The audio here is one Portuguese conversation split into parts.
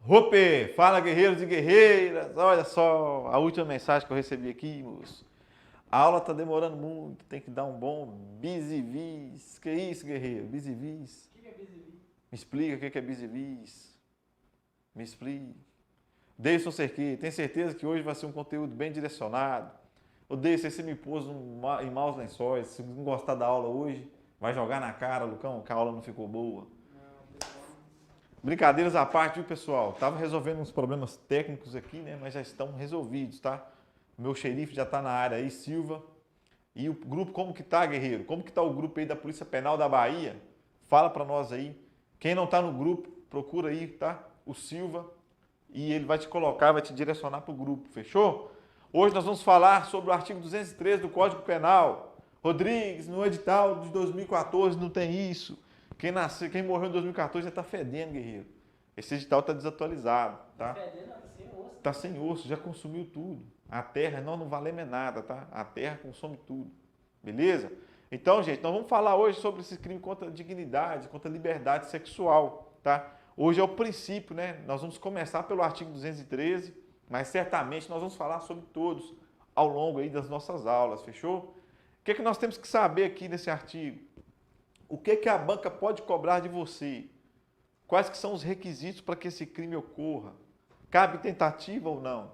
Ope, fala guerreiros e guerreiras, olha só a última mensagem que eu recebi aqui, moço. A aula tá demorando muito, tem que dar um bom bis e vis. Que isso, guerreiro? Bis e vis? O que é BZV? Me explica o que é bis e vis. Me explica. Deison Serqui, tem certeza que hoje vai ser um conteúdo bem direcionado? Ô Deison, você me pôs em maus lençóis, se não gostar da aula hoje, vai jogar na cara, Lucão, que a aula não ficou boa. Não, pessoal. Brincadeiras à parte, viu, pessoal? Tava resolvendo uns problemas técnicos aqui, né? Mas já estão resolvidos, tá? O meu xerife já está na área aí, Silva. E o grupo, como que tá, guerreiro? Como que tá o grupo aí da Polícia Penal da Bahia? Fala para nós aí. Quem não tá no grupo, procura aí, tá? O Silva. E ele vai te colocar, vai te direcionar para o grupo, fechou? Hoje nós vamos falar sobre o artigo 213 do Código Penal. Rodrigues, no edital de 2014 não tem isso. Quem morreu em 2014 já está fedendo, guerreiro. Esse edital está desatualizado, tá? Fedendo, tá sem osso. Está sem osso, já consumiu tudo. A terra não vale mais nada, tá? A terra consome tudo. Beleza? Então, gente, nós vamos falar hoje sobre esse crime contra a dignidade, contra a liberdade sexual, tá? Hoje é o princípio, né? Nós vamos começar pelo artigo 213, mas certamente nós vamos falar sobre todos ao longo aí das nossas aulas, fechou? O que é que nós temos que saber aqui nesse artigo? O que é que a banca pode cobrar de você? Quais que são os requisitos para que esse crime ocorra? Cabe tentativa ou não?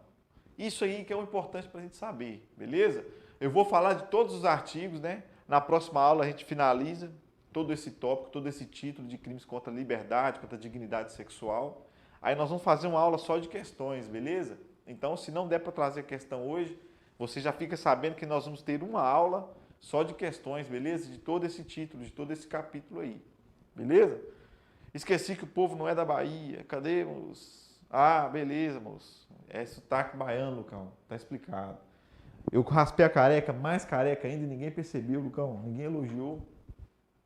Isso aí que é o importante para a gente saber, beleza? Eu vou falar de todos os artigos, né? Na próxima aula a gente finaliza todo esse tópico, todo esse título de crimes contra a liberdade, contra a dignidade sexual. Aí nós vamos fazer uma aula só de questões, beleza? Então, se não der para trazer questão hoje, você já fica sabendo que nós vamos ter uma aula só de questões, beleza? De todo esse título, de todo esse capítulo aí, beleza? Esqueci que o povo não é da Bahia. Cadê, moço? Ah, beleza, moço. É sotaque baiano, Lucão. Tá explicado. Eu raspei a careca, mais careca ainda, e ninguém percebeu, Lucão. Ninguém elogiou.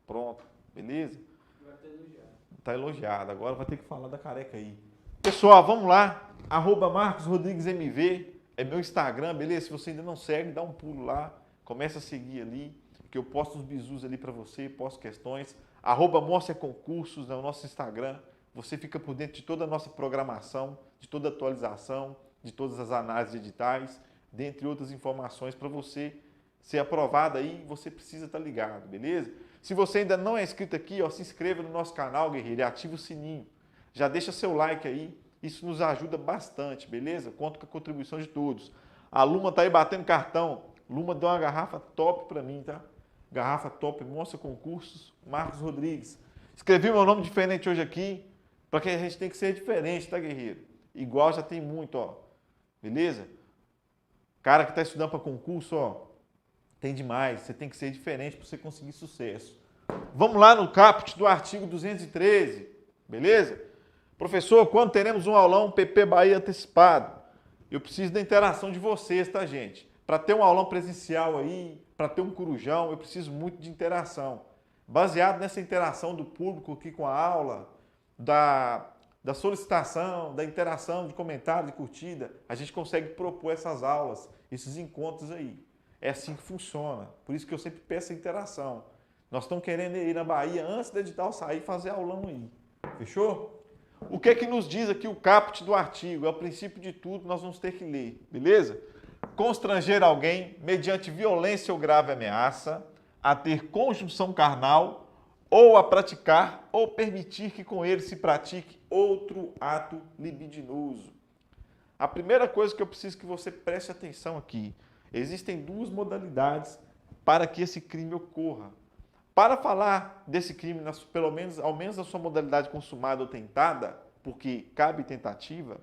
Pronto, beleza? Agora tá elogiado. Tá elogiado. Agora vai ter que falar da careca aí. Pessoal, vamos lá. @MarcosRodriguesMV é meu Instagram, beleza? Se você ainda não segue, dá um pulo lá. Começa a seguir ali, que eu posto uns bizus ali para você, posto questões. @MorciaConcursos é o nosso Instagram. Você fica por dentro de toda a nossa programação, de toda a atualização, de todas as análises editais, dentre outras informações para você ser aprovado aí, você precisa estar ligado, beleza? Se você ainda não é inscrito aqui, ó, se inscreva no nosso canal, guerreiro, e ativa o sininho. Já deixa seu like aí, isso nos ajuda bastante, beleza? Conto com a contribuição de todos. A Luma tá aí batendo cartão. Luma deu uma garrafa top para mim, tá? Garrafa top, Mostra Concursos, Marcos Rodrigues. Escrevi meu nome diferente hoje aqui, porque a gente tem que ser diferente, tá, guerreiro? Igual já tem muito, ó. Beleza? Cara que está estudando para concurso, ó, tem demais. Você tem que ser diferente para você conseguir sucesso. Vamos lá no caput do artigo 213, beleza? Professor, quando teremos um aulão PP Bahia antecipado? Eu preciso da interação de vocês, tá, gente? Para ter um aulão presencial aí, para ter um corujão, eu preciso muito de interação. Baseado nessa interação do público aqui com a aula, da solicitação, da interação, de comentário, de curtida, a gente consegue propor essas aulas, esses encontros aí. É assim que funciona. Por isso que eu sempre peço a interação. Nós estamos querendo ir na Bahia antes do edital sair e fazer aulão aí. Fechou? O que é que nos diz aqui o caput do artigo? É o princípio de tudo, nós vamos ter que ler, beleza? Constranger alguém mediante violência ou grave ameaça a ter conjunção carnal ou a praticar ou permitir que com ele se pratique outro ato libidinoso. A primeira coisa que eu preciso que você preste atenção aqui, existem duas modalidades para que esse crime ocorra. Para falar desse crime, ao menos na sua modalidade consumada ou tentada, porque cabe tentativa,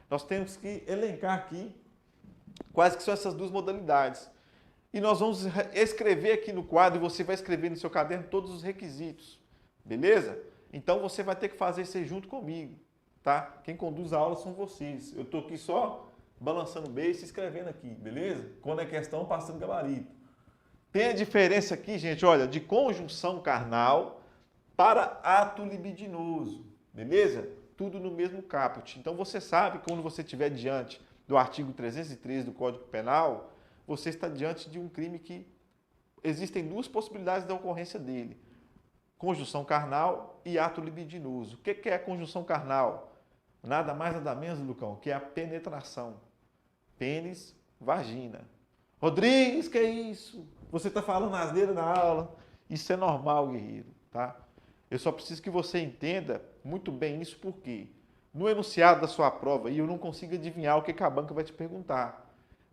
nós temos que elencar aqui quais que são essas duas modalidades. E nós vamos escrever aqui no quadro, e você vai escrever no seu caderno todos os requisitos, beleza? Então você vai ter que fazer isso aí junto comigo, tá? Quem conduz a aula são vocês. Eu estou aqui só balançando o beijo e escrevendo aqui, beleza? Quando é questão, passando gabarito. Tem a diferença aqui, gente, olha, de conjunção carnal para ato libidinoso, beleza? Tudo no mesmo caput. Então você sabe que quando você estiver diante do artigo 313 do Código Penal, você está diante de um crime que existem duas possibilidades da ocorrência dele. Conjunção carnal e ato libidinoso. O que é a conjunção carnal? nada mais nada menos, Lucão, que a penetração. Pênis, vagina. Rodrigues, que é isso? Você está falando asneira na aula. Isso é normal, guerreiro, tá? Eu só preciso que você entenda muito bem isso, porque no enunciado da sua prova, eu não consigo adivinhar o que a banca vai te perguntar.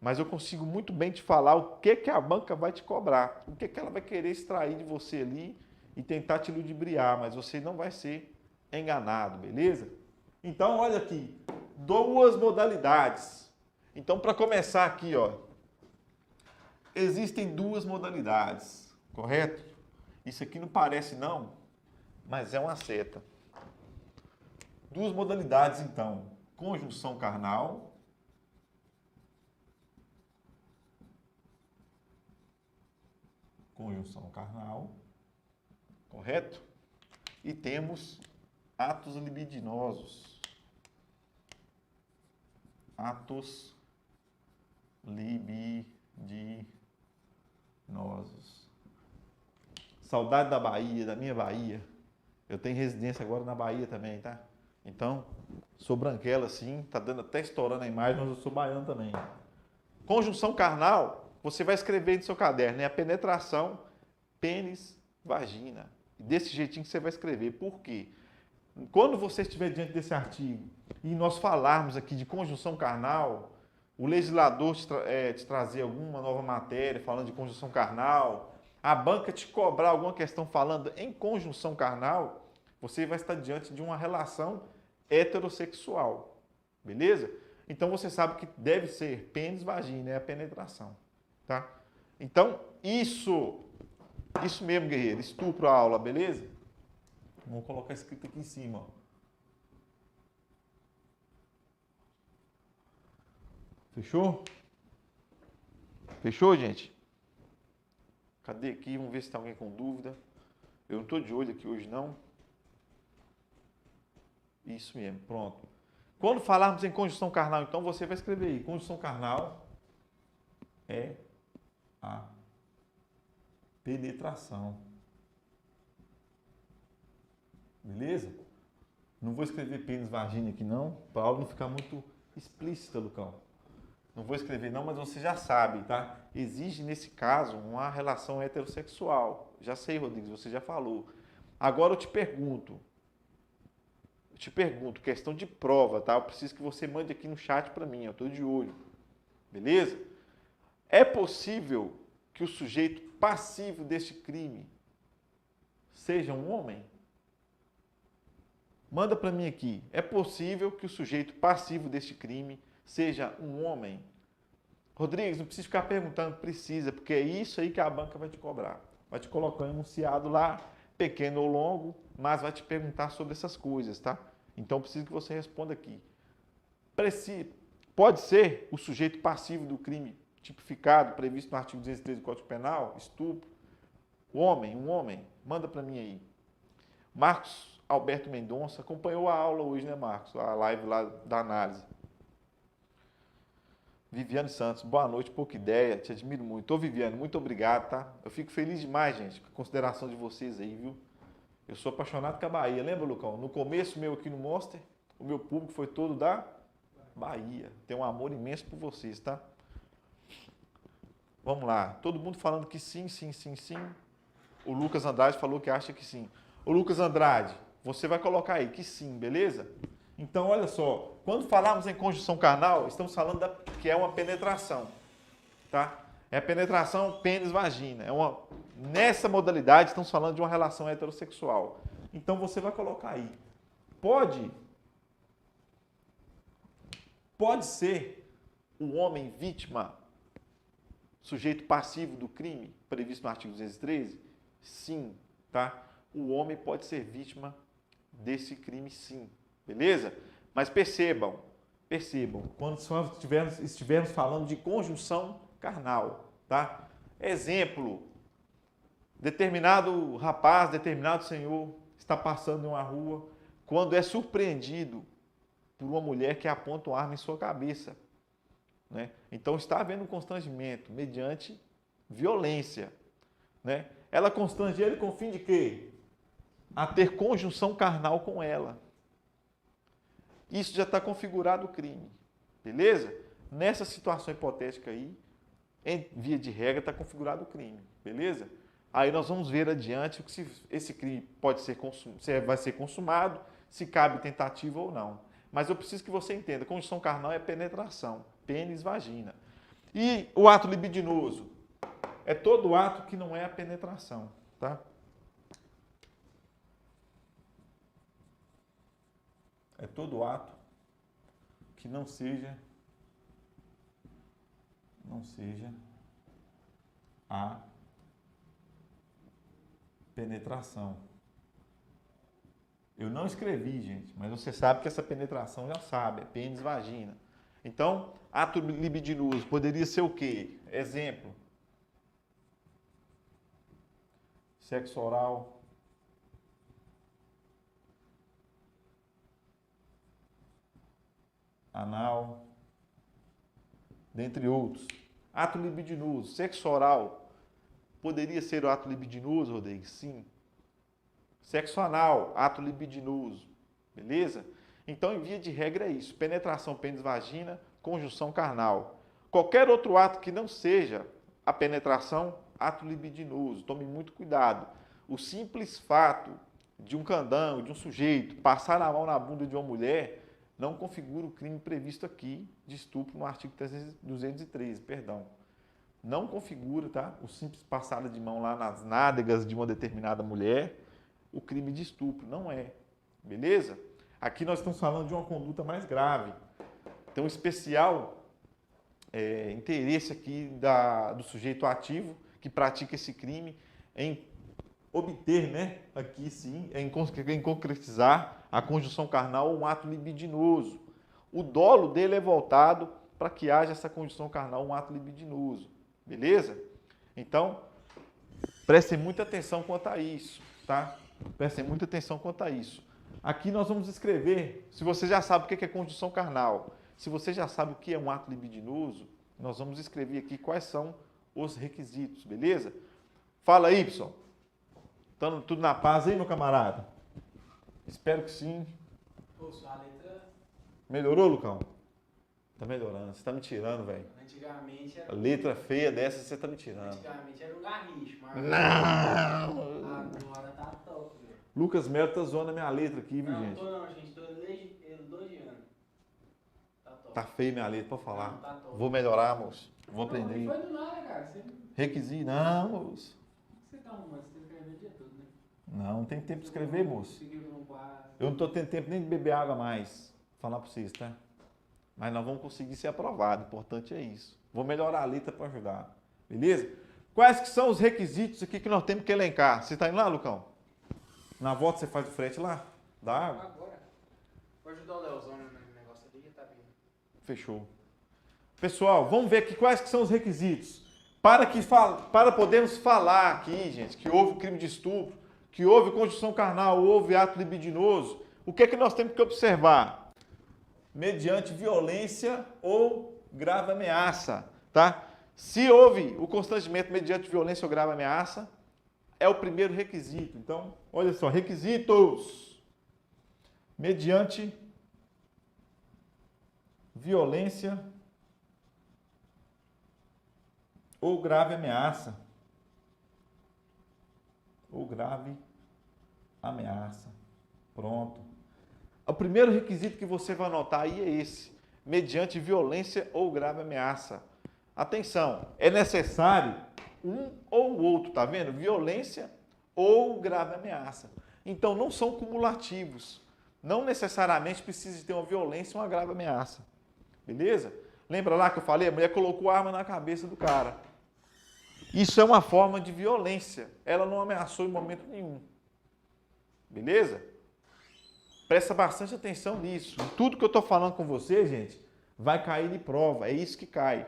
Mas eu consigo muito bem te falar o que a banca vai te cobrar. O que ela vai querer extrair de você ali e tentar te ludibriar. Mas você não vai ser enganado, beleza? Então, olha aqui. 2 modalidades. Então, para começar aqui, ó. Existem 2 modalidades, correto? Isso aqui não parece não, mas é uma seta. 2 modalidades, então. Conjunção carnal. Conjunção carnal. Correto? E temos atos libidinosos. Atos libidinosos. Saudade da Bahia, da minha Bahia. Eu tenho residência agora na Bahia também, tá? Então, sou branquela assim, tá dando até estourando a imagem, mas eu sou baiano também. Conjunção carnal, você vai escrever no seu caderno, é a penetração pênis, vagina. Desse jeitinho que você vai escrever. Por quê? Quando você estiver diante desse artigo e nós falarmos aqui de conjunção carnal, o legislador te trazer alguma nova matéria falando de conjunção carnal, a banca te cobrar alguma questão falando em conjunção carnal, você vai estar diante de uma relação heterossexual, beleza? Então você sabe que deve ser pênis, vagina, é a penetração, tá? Então, isso mesmo, guerreiro, estupro a aula, beleza? Vamos colocar escrito aqui em cima, ó. Fechou? Fechou, gente? Cadê aqui? Vamos ver se tem alguém com dúvida. Eu não estou de olho aqui hoje, não. Isso mesmo, pronto. Quando falarmos em conjunção carnal, então, você vai escrever aí. Conjunção carnal é a penetração. Beleza? Não vou escrever pênis, vagina aqui, não, para a aula não ficar muito explícita, Lucão. Não vou escrever não, mas você já sabe, tá? Exige, nesse caso, uma relação heterossexual. Já sei, Rodrigues, você já falou. Agora eu te pergunto, questão de prova, tá? Eu preciso que você mande aqui no chat para mim, eu estou de olho. Beleza? É possível que o sujeito passivo deste crime seja um homem? Manda para mim aqui. É possível que o sujeito passivo deste crime seja um homem? Rodrigues, não precisa ficar perguntando, precisa, porque é isso aí que a banca vai te cobrar. Vai te colocar um enunciado lá, pequeno ou longo, mas vai te perguntar sobre essas coisas, tá? Então, preciso que você responda aqui. Pode ser o sujeito passivo do crime tipificado, previsto no artigo 213 do Código Penal, estupro, um homem, manda para mim aí. Marcos Alberto Mendonça acompanhou a aula hoje, né, Marcos? A live lá da análise. Viviane Santos, boa noite, pouca ideia, te admiro muito. Ô Viviane, muito obrigado, tá? Eu fico feliz demais, gente, com a consideração de vocês aí, viu? Eu sou apaixonado com a Bahia. Lembra, Lucão? No começo meu aqui no Monster, o meu público foi todo da Bahia. Tenho um amor imenso por vocês, tá? Vamos lá. Todo mundo falando que sim, sim, sim, sim. O Lucas Andrade falou que acha que sim. Ô Lucas Andrade, você vai colocar aí que sim, beleza? Então, olha só. Quando falarmos em conjunção carnal, estamos falando que é uma penetração, tá? É a penetração pênis-vagina. Nessa modalidade, estamos falando de uma relação heterossexual. Então, você vai colocar aí. Pode ser o homem vítima, sujeito passivo do crime, previsto no artigo 213? Sim, tá? O homem pode ser vítima desse crime, sim. Beleza? Mas percebam, quando estivermos falando de conjunção carnal, tá? Exemplo, determinado rapaz, determinado senhor está passando em uma rua, quando é surpreendido por uma mulher que aponta uma arma em sua cabeça, né? Então está havendo um constrangimento mediante violência, né? Ela constrange ele com o fim de quê? A ter conjunção carnal com ela. isso já está configurado o crime. Beleza? Nessa situação hipotética aí, em via de regra, está configurado o crime. Beleza? Aí nós vamos ver adiante se esse crime pode ser se vai ser consumado, se cabe tentativa ou não. Mas eu preciso que você entenda, conjunção carnal é penetração, pênis, vagina. E o ato libidinoso é todo ato que não é a penetração, tá? É todo ato que não seja a penetração. Eu não escrevi, gente, mas você sabe que essa penetração já sabe, é pênis, vagina. Então, ato libidinoso poderia ser o quê? Exemplo. Sexo oral. Anal. Dentre outros. Ato libidinoso. Sexo oral. Poderia ser o ato libidinoso, Rodrigues? Sim. Sexo anal, ato libidinoso. Beleza? Então, em via de regra, é isso. Penetração pênis-vagina, conjunção carnal. Qualquer outro ato que não seja a penetração, ato libidinoso. Tome muito cuidado. O simples fato de um candango, de um sujeito, passar a mão na bunda de uma mulher, não configura o crime previsto aqui de estupro no artigo 213, perdão. Não configura, tá? O simples passada de mão lá nas nádegas de uma determinada mulher, o crime de estupro. Não é. Beleza? Aqui nós estamos falando de uma conduta mais grave. Então, especial interesse aqui do sujeito ativo que pratica esse crime em obter, né, aqui sim, em concretizar a conjunção carnal ou um ato libidinoso. O dolo dele é voltado para que haja essa conjunção carnal, um ato libidinoso. Beleza? Então, prestem muita atenção quanto a isso, tá? Prestem muita atenção quanto a isso. Aqui nós vamos escrever, se você já sabe o que é conjunção carnal, se você já sabe o que é um ato libidinoso, nós vamos escrever aqui quais são os requisitos, beleza? Fala aí, pessoal. Estão tudo na paz aí, meu camarada? Espero que sim. Pô, sua letra... Melhorou, Lucão? Tá melhorando. Você tá me tirando, velho. Antigamente era... A letra feia dessa você tá me tirando. Antigamente era um garnicho, mas... Não! Agora tá top, velho. Lucas Melo tá zoando a minha letra aqui, viu, Não, gente? tô não, gente. Tô elogiando. Tá top. Tá feia minha letra, pode falar. Não, tá top. Vou melhorar, moço. Vou aprender. Não, não foi do nada, cara. Você... Requisito? Não, moço. Você tá arrumando? Você escreveu o dia todo, né? Não tem tempo de escrever, moço. Seguiu no quadro. Eu não tô tendo tempo nem de beber água mais. Vou falar pra vocês, tá? Mas nós vamos conseguir ser aprovado. O importante é isso. Vou melhorar a letra para ajudar. Beleza? Quais que são os requisitos aqui que nós temos que elencar? Você está indo lá, Lucão? Na volta você faz o frete lá? Da água? Agora. Vou ajudar o Leozão no negócio ali, tá vindo. Fechou. Pessoal, vamos ver aqui quais que são os requisitos. Para podermos falar aqui, gente, que houve crime de estupro, que houve conjunção carnal, houve ato libidinoso, o que é que nós temos que observar? Mediante violência ou grave ameaça, tá? Se houve o constrangimento mediante violência ou grave ameaça, é o primeiro requisito. Então, olha só, requisitos. Mediante violência ou grave ameaça. Ou grave ameaça. Pronto. O primeiro requisito que você vai anotar aí é esse. Mediante violência ou grave ameaça. Atenção, é necessário um ou o outro, tá vendo? Violência ou grave ameaça. Então, não são cumulativos. Não necessariamente precisa ter uma violência ou uma grave ameaça. Beleza? Lembra lá que eu falei? A mulher colocou a arma na cabeça do cara. Isso é uma forma de violência. Ela não ameaçou em momento nenhum. Beleza? Presta bastante atenção nisso. Tudo que eu estou falando com você, gente, vai cair de prova. É isso que cai.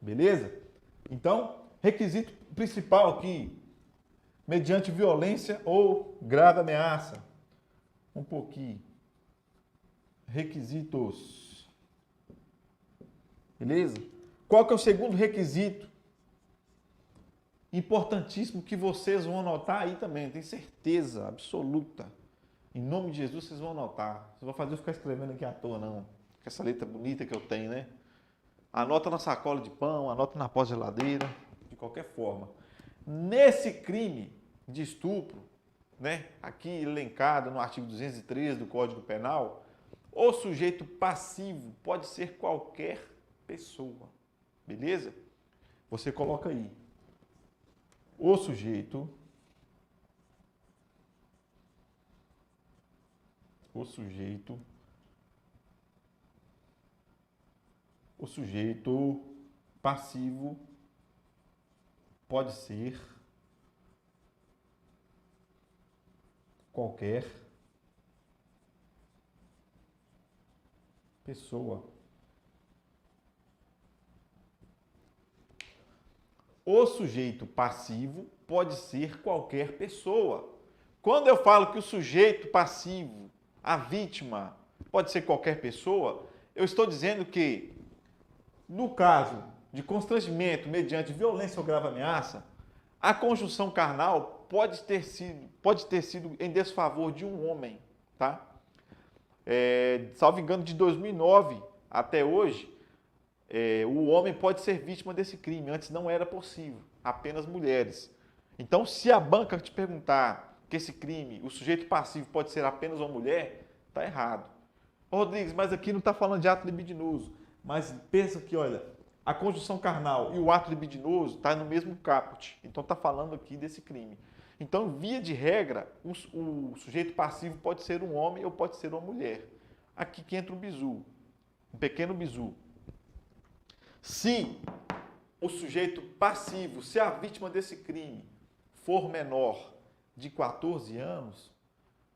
Beleza? Então, requisito principal aqui, mediante violência ou grave ameaça. Um pouquinho. Requisitos. Beleza? Qual que é o segundo requisito? Importantíssimo que vocês vão anotar aí também, tenho certeza absoluta. Em nome de Jesus, vocês vão anotar. Não vou fazer eu ficar escrevendo aqui à toa, não. Com essa letra bonita que eu tenho, né? Anota na sacola de pão, anota na pós-geladeira, de qualquer forma. Nesse crime de estupro, né? Aqui elencado no artigo 213 do Código Penal, o sujeito passivo pode ser qualquer pessoa. Beleza? Você coloca aí. O sujeito passivo pode ser qualquer pessoa. O sujeito passivo pode ser qualquer pessoa. Quando eu falo que o sujeito passivo, a vítima, pode ser qualquer pessoa, eu estou dizendo que, no caso de constrangimento mediante violência ou grave ameaça, a conjunção carnal pode ter sido em desfavor de um homem, tá? Salvo engano, de 2009 até hoje, o homem pode ser vítima desse crime. Antes não era possível, apenas mulheres. Então, se a banca te perguntar que esse crime, o sujeito passivo pode ser apenas uma mulher, está errado. Rodrigues, mas aqui não está falando de ato libidinoso. Mas pensa que, olha, a conjunção carnal e o ato libidinoso está no mesmo caput. Então está falando aqui desse crime. Então, via de regra, o sujeito passivo pode ser um homem ou pode ser uma mulher. Aqui que entra o bizu, um pequeno bizu. Se o sujeito passivo, se a vítima desse crime for menor de 14 anos,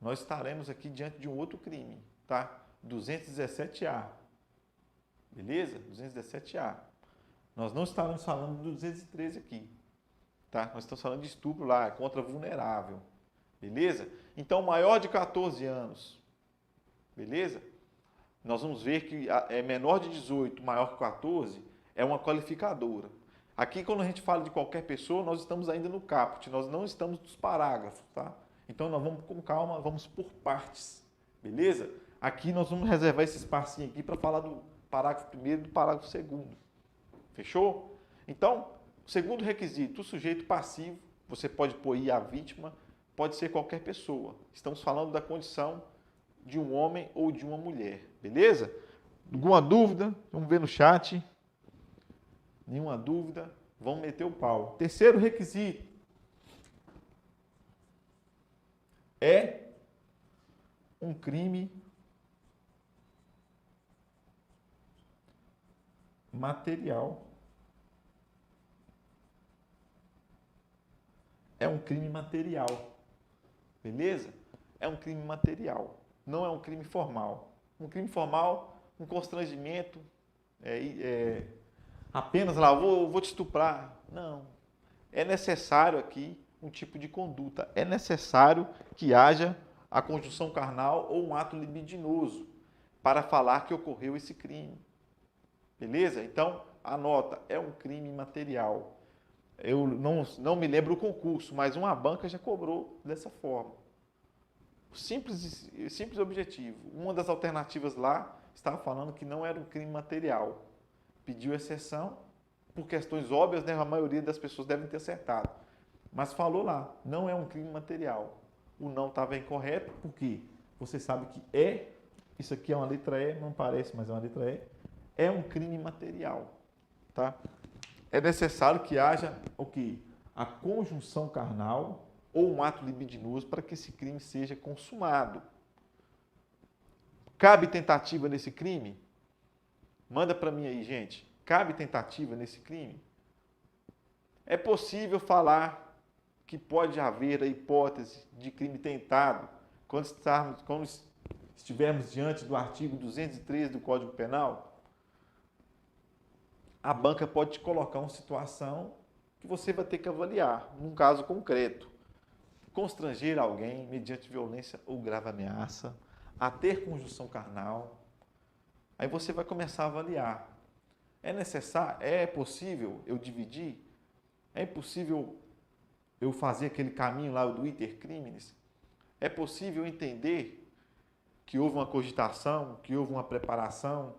nós estaremos aqui diante de um outro crime, tá? 217A. Beleza? 217A. Nós não estamos falando do 213 aqui, tá? Nós estamos falando de estupro lá, contra vulnerável. Beleza? Então, maior de 14 anos. Beleza? Nós vamos ver que é menor de 18, maior que 14, é uma qualificadora. Aqui, quando a gente fala de qualquer pessoa, nós estamos ainda no caput, nós não estamos nos parágrafos, tá? Então, nós vamos com calma, vamos por partes, beleza? Aqui nós vamos reservar esse espacinho aqui para falar do parágrafo 1º e do parágrafo 2º. Fechou? Então, segundo requisito, o sujeito passivo, você pode pôr aí a vítima, pode ser qualquer pessoa. Estamos falando da condição de um homem ou de uma mulher, beleza? Alguma dúvida? Vamos ver no chat. Nenhuma dúvida? Vamos meter o pau. Terceiro requisito é um crime material. É um crime material. Beleza? É um crime material. Não é um crime formal. Um crime formal, um constrangimento, apenas lá, vou te estuprar. Não. É necessário aqui um tipo de conduta. É necessário que haja a conjunção carnal ou um ato libidinoso para falar que ocorreu esse crime. Beleza? Então, anota, é um crime material. Eu não me lembro o concurso, mas uma banca já cobrou dessa forma. Simples e objetivo. Uma das alternativas lá estava falando que não era um crime material. Pediu exceção, por questões óbvias, né? A maioria das pessoas devem ter acertado. Mas falou lá, não é um crime material. O não estava incorreto, porque você sabe que isso aqui é uma letra E, não parece, mas é uma letra E, é um crime material. Tá? É necessário que haja o quê? A conjunção carnal ou um ato libidinoso para que esse crime seja consumado. Cabe tentativa nesse crime? Manda para mim aí, gente. Cabe tentativa nesse crime? É possível falar que pode haver a hipótese de crime tentado quando estivermos diante do artigo 213 do Código Penal? A banca pode te colocar uma situação que você vai ter que avaliar, num caso concreto. Constranger alguém mediante violência ou grave ameaça, a ter conjunção carnal. Aí você vai começar a avaliar. É necessário? É possível eu dividir? É possível eu fazer aquele caminho lá do iter criminis? É possível entender que houve uma cogitação, que houve uma preparação?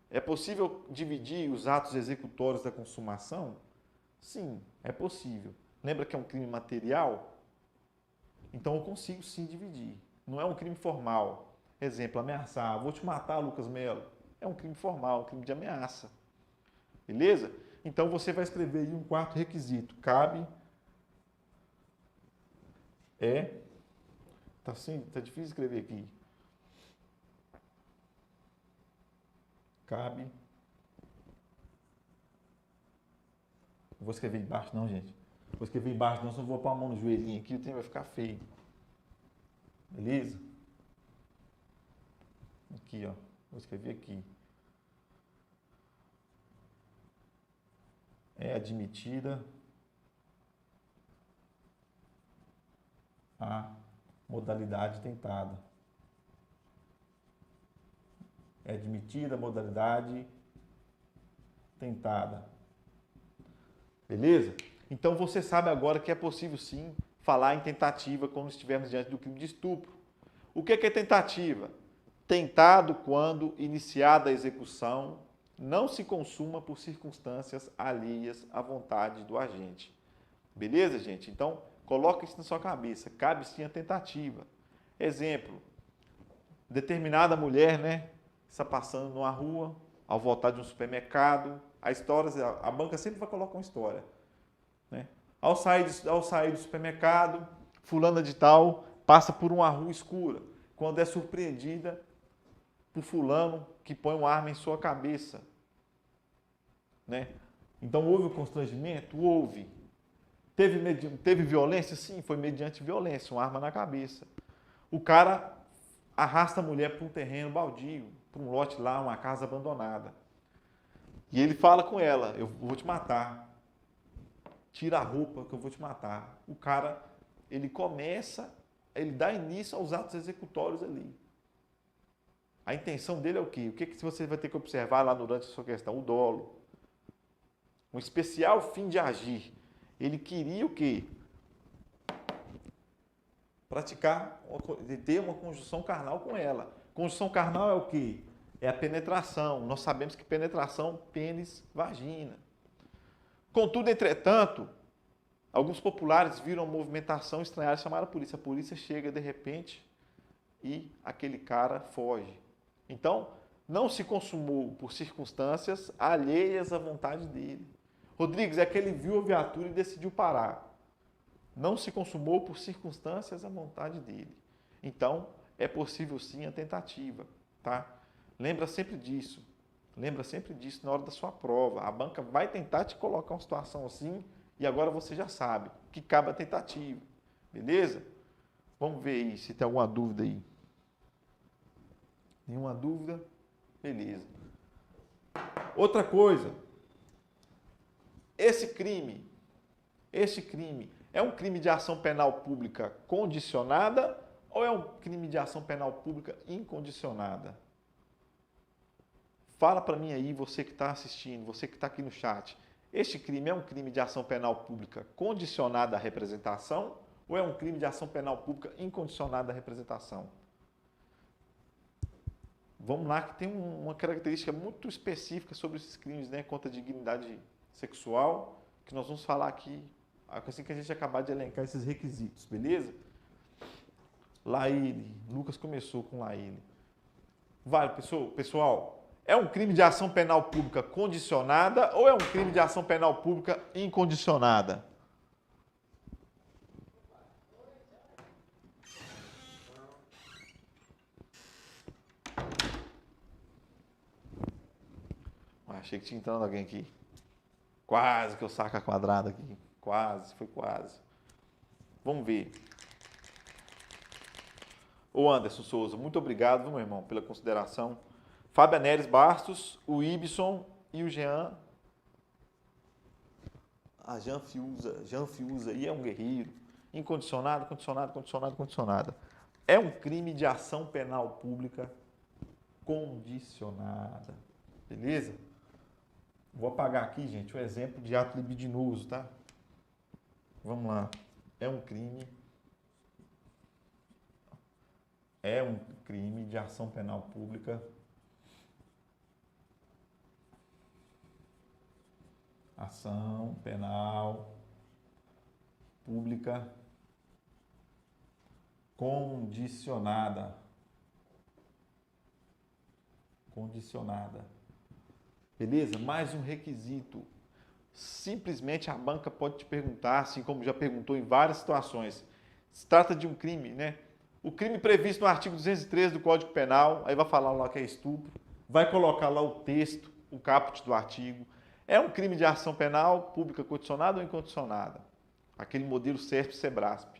É possível dividir os atos executórios da consumação? Sim, é possível. Lembra que é um crime material? Então eu consigo sim dividir. Não é um crime formal. Exemplo, ameaçar. Vou te matar, Lucas Melo. É um crime formal, um crime de ameaça. Beleza? Então você vai escrever aí um quarto requisito. Cabe. Tá difícil escrever aqui. Cabe. Não vou escrever embaixo não, gente. Vou escrever embaixo não, senão eu vou pôr a mão no joelhinho aqui, o tempo vai ficar feio. Beleza? Aqui, ó. Vou escrever aqui. É admitida a modalidade tentada. É admitida a modalidade tentada. Beleza? Então você sabe agora que é possível sim falar em tentativa quando estivermos diante do crime de estupro. O que é tentativa? Tentado quando iniciada a execução não se consuma por circunstâncias alheias à vontade do agente. Beleza, gente? Então, coloca isso na sua cabeça. Cabe sim a tentativa. Exemplo, determinada mulher, né, está passando numa rua, ao voltar de um supermercado, a banca sempre vai colocar uma história, né? Ao sair do supermercado, fulana de tal passa por uma rua escura, quando é surpreendida por fulano que põe uma arma em sua cabeça, né? Então houve o constrangimento? Houve. Teve violência? Sim, foi mediante violência, uma arma na cabeça. O cara arrasta a mulher para um terreno baldio, para um lote lá, uma casa abandonada. E ele fala com ela, eu vou te matar. Tira a roupa que eu vou te matar. O cara, ele dá início aos atos executórios ali. A intenção dele é o quê? O que você vai ter que observar lá durante a sua questão? O dolo. Um especial fim de agir. Ele queria o quê? Praticar, ter uma conjunção carnal com ela. Conjunção carnal é o quê? É a penetração. Nós sabemos que penetração, pênis, vagina. Contudo, entretanto, alguns populares viram a movimentação estranhar e chamaram a polícia. A polícia chega de repente e aquele cara foge. Então, não se consumou por circunstâncias alheias à vontade dele. Rodrigues, é que ele viu a viatura e decidiu parar. Não se consumou por circunstâncias à vontade dele. Então, é possível sim a tentativa, tá? Lembra sempre disso. Lembra sempre disso na hora da sua prova. A banca vai tentar te colocar uma situação assim e agora você já sabe que cabe a tentativa. Beleza? Vamos ver aí se tem alguma dúvida aí. Nenhuma dúvida? Beleza. Outra coisa. Esse crime é um crime de ação penal pública condicionada ou é um crime de ação penal pública incondicionada? Fala para mim aí, você que está assistindo, você que está aqui no chat. Este crime é um crime de ação penal pública condicionada à representação ou é um crime de ação penal pública incondicionada à representação? Vamos lá, que tem uma característica muito específica sobre esses crimes, né, contra a dignidade sexual, que nós vamos falar aqui assim que a gente acabar de elencar esses requisitos, beleza? Laíle, Lucas começou com Laíle. Vale, pessoal, é um crime de ação penal pública condicionada ou é um crime de ação penal pública incondicionada? Achei que tinha entrando alguém aqui. Quase que eu saco a quadrada aqui. Quase, foi quase. Vamos ver. Ô Anderson Souza, muito obrigado, meu irmão, pela consideração. Fábio Neres Bastos, o Ibson e o Jean. A Jean Fiuza aí é um guerreiro. Incondicionado, condicionada. É um crime de ação penal pública condicionada. Beleza? Vou apagar aqui, gente, o exemplo de ato libidinoso, tá? Vamos lá. É um crime é um crime de ação penal pública. Ação penal pública condicionada. Condicionada. Beleza? Mais um requisito. Simplesmente a banca pode te perguntar, assim como já perguntou em várias situações. Se trata de um crime, né? O crime previsto no artigo 213 do Código Penal, aí vai falar lá que é estupro, vai colocar lá o texto, o caput do artigo. É um crime de ação penal pública condicionada ou incondicionada? Aquele modelo SERP-SEBRASP.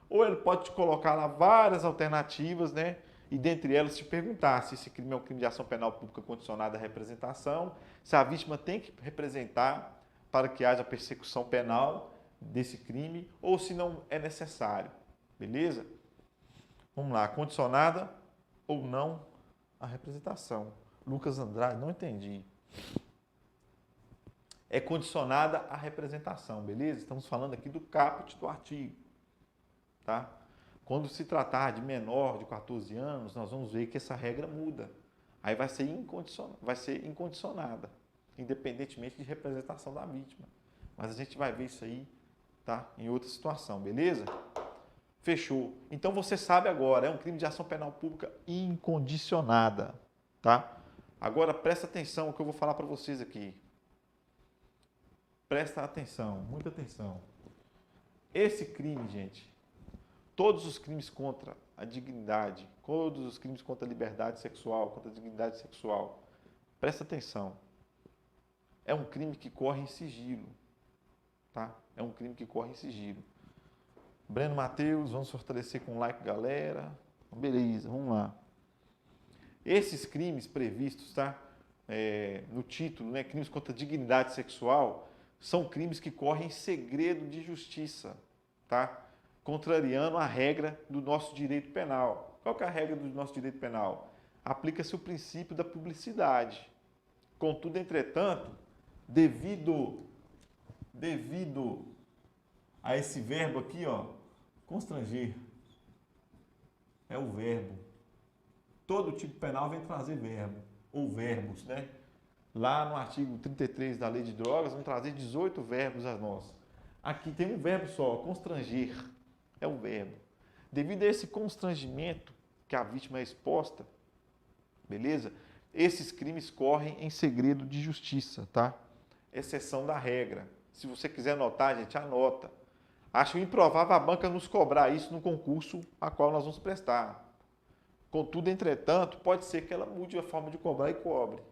Ou ele pode te colocar lá várias alternativas, né? E dentre elas te perguntar se esse crime é um crime de ação penal pública condicionada à representação, se a vítima tem que representar para que haja persecução penal desse crime, ou se não é necessário. Beleza? Vamos lá, condicionada ou não à representação. Lucas Andrade, não entendi. É condicionada à representação, beleza? Estamos falando aqui do caput do artigo, tá? Quando se tratar de menor de 14 anos, nós vamos ver que essa regra muda. Aí vai ser incondicionada, independentemente de representação da vítima. Mas a gente vai ver isso aí, tá? Em outra situação, beleza? Fechou. Então você sabe agora, é um crime de ação penal pública incondicionada, tá? Agora presta atenção no que eu vou falar para vocês aqui. Presta atenção, muita atenção. Esse crime, gente, todos os crimes contra a dignidade, todos os crimes contra a liberdade sexual, contra a dignidade sexual, presta atenção. É um crime que corre em sigilo, tá? É um crime que corre em sigilo. Breno Matheus, vamos fortalecer com like, galera. Beleza, vamos lá. Esses crimes previstos, tá? No título, né? Crimes contra a dignidade sexual, são crimes que correm em segredo de justiça, tá? Contrariando a regra do nosso direito penal. Qual que é a regra do nosso direito penal? Aplica-se o princípio da publicidade. Contudo, entretanto, devido a esse verbo aqui, ó, constranger, é o verbo. Todo tipo penal vem trazer verbo, ou verbos, né? Lá no artigo 33 da Lei de Drogas, vão trazer 18 verbos a nós. Aqui tem um verbo só, constranger, é o verbo. Devido a esse constrangimento que a vítima é exposta, beleza? Esses crimes correm em segredo de justiça, tá? Exceção da regra. Se você quiser anotar, gente, anota. Acho improvável a banca nos cobrar isso no concurso a qual nós vamos prestar. Contudo, entretanto, pode ser que ela mude a forma de cobrar e cobre,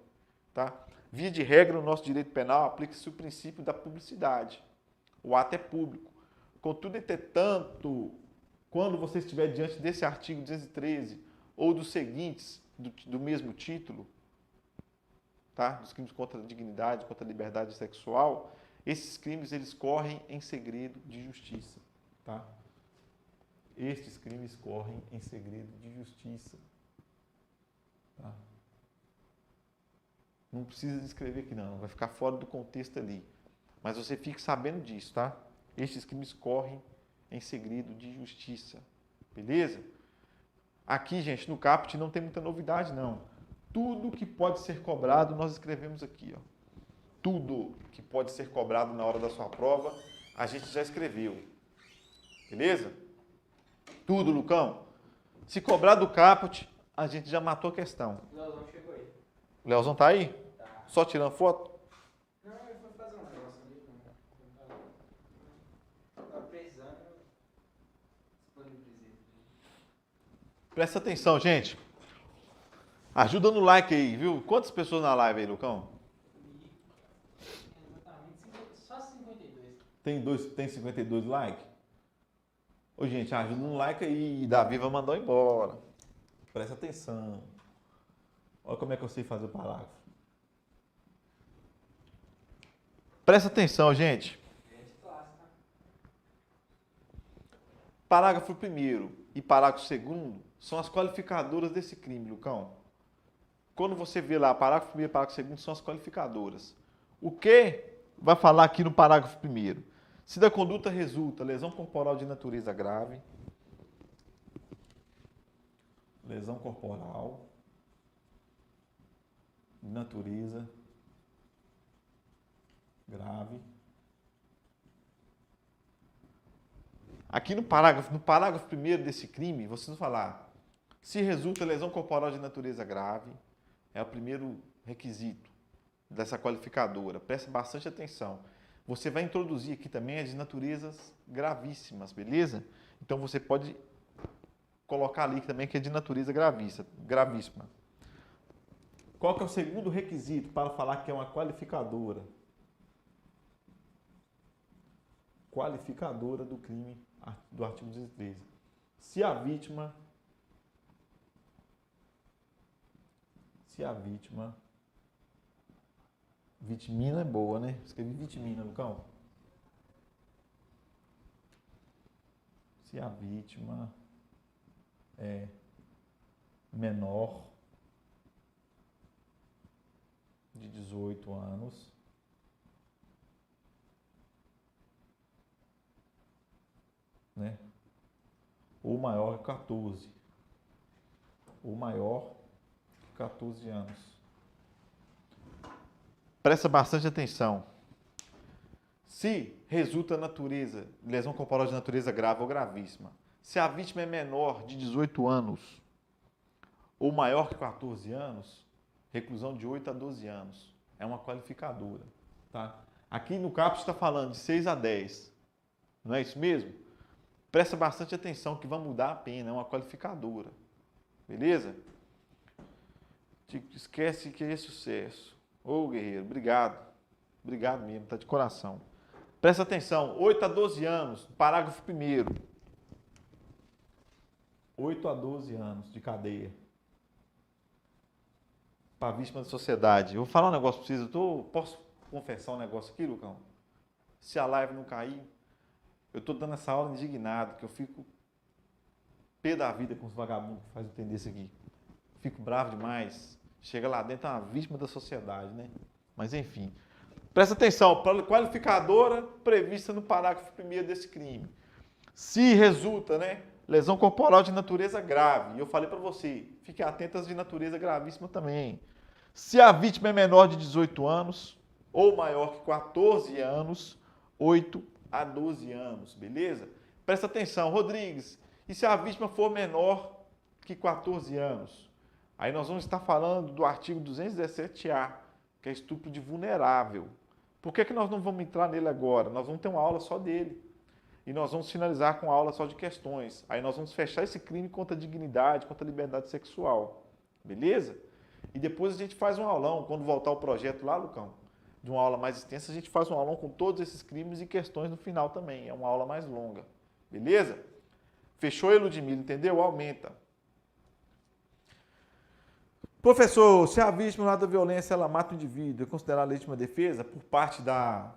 tá? Via de regra, no nosso direito penal, aplica-se o princípio da publicidade. O ato é público. Contudo, entretanto, quando você estiver diante desse artigo 213 ou dos seguintes do mesmo título, tá? Dos crimes contra a dignidade, contra a liberdade sexual, esses crimes eles correm em segredo de justiça, tá? Estes crimes correm em segredo de justiça, tá? Não precisa descrever aqui não, vai ficar fora do contexto ali. Mas você fique sabendo disso, tá? Estes crimes correm em segredo de justiça, beleza? Aqui, gente, no caput não tem muita novidade não. Tudo que pode ser cobrado, nós escrevemos aqui, ó. Tudo que pode ser cobrado na hora da sua prova, a gente já escreveu. Beleza? Tudo, Lucão. Se cobrar do caput, a gente já matou a questão. O Leozão chegou aí. O Leozão tá aí? Tá. Só tirando foto? Não, ele foi fazer um negócio ali. Tava precisando, eu disponibilizei. Presta atenção, gente. Ajuda no like aí, viu? Quantas pessoas na live aí, Lucão? Exatamente, só 52. Tem 52 likes? Ô, gente, ajuda no like aí. Davi vai mandar embora. Presta atenção. Olha como é que eu sei fazer o parágrafo. Presta atenção, gente. Gente clássica. Parágrafo 1º e parágrafo 2º são as qualificadoras desse crime, Lucão. Quando você vê lá parágrafo 1º e parágrafo 2º são as qualificadoras. O que vai falar aqui no parágrafo 1º? Se da conduta resulta lesão corporal de natureza grave, lesão corporal, de natureza grave. Aqui no parágrafo primeiro desse crime, vocês vão falar, se resulta lesão corporal de natureza grave, é o primeiro requisito dessa qualificadora. Preste bastante atenção. Você vai introduzir aqui também as de naturezas gravíssimas, beleza? Então você pode colocar ali também que é de natureza gravíssima. Qual que é o segundo requisito para falar que é uma qualificadora? Qualificadora do crime do artigo 213. Se a vítima vitimina é boa, né? Escrevi vitimina, Lucão. Se a vítima é menor de 18 anos, né? Ou maior que 14. Ou maior que 14 anos. Presta bastante atenção. Se resulta lesão corporal de natureza grave ou gravíssima, se a vítima é menor de 18 anos ou maior que 14 anos, reclusão de 8 a 12 anos. É uma qualificadora. Tá? Aqui no caput está falando de 6 a 10. Não é isso mesmo? Presta bastante atenção que vai mudar a pena, é uma qualificadora. Beleza? Esquece que é sucesso. Ô, guerreiro, obrigado. Obrigado mesmo, tá de coração. Presta atenção, 8 a 12 anos, parágrafo 1º. 8 a 12 anos de cadeia. Para vítima da sociedade. Eu vou falar um negócio para vocês, posso confessar um negócio aqui, Lucão? Se a live não cair, eu estou dando essa aula indignado, que eu fico pé da vida com os vagabundos que fazem entender isso aqui. Fico bravo demais. Chega lá dentro, é uma vítima da sociedade, né? Mas enfim. Presta atenção, qualificadora prevista no parágrafo 1º desse crime. Se resulta, né, lesão corporal de natureza grave, e eu falei para você, fique atento às de natureza gravíssima também. Se a vítima é menor de 18 anos ou maior que 14 anos, 8 a 12 anos, beleza? Presta atenção, Rodrigues, e se a vítima for menor que 14 anos? Aí nós vamos estar falando do artigo 217-A, que é estupro de vulnerável. Por que nós não vamos entrar nele agora? Nós vamos ter uma aula só dele. E nós vamos finalizar com uma aula só de questões. Aí nós vamos fechar esse crime contra a dignidade, contra a liberdade sexual. Beleza? E depois a gente faz um aulão, quando voltar o projeto lá, Lucão, de uma aula mais extensa, a gente faz um aulão com todos esses crimes e questões no final também. É uma aula mais longa. Beleza? Fechou, Ludmila? Entendeu? Aumenta. Professor, se a vítima lá da violência ela mata o indivíduo, é considerada legítima defesa? Por parte da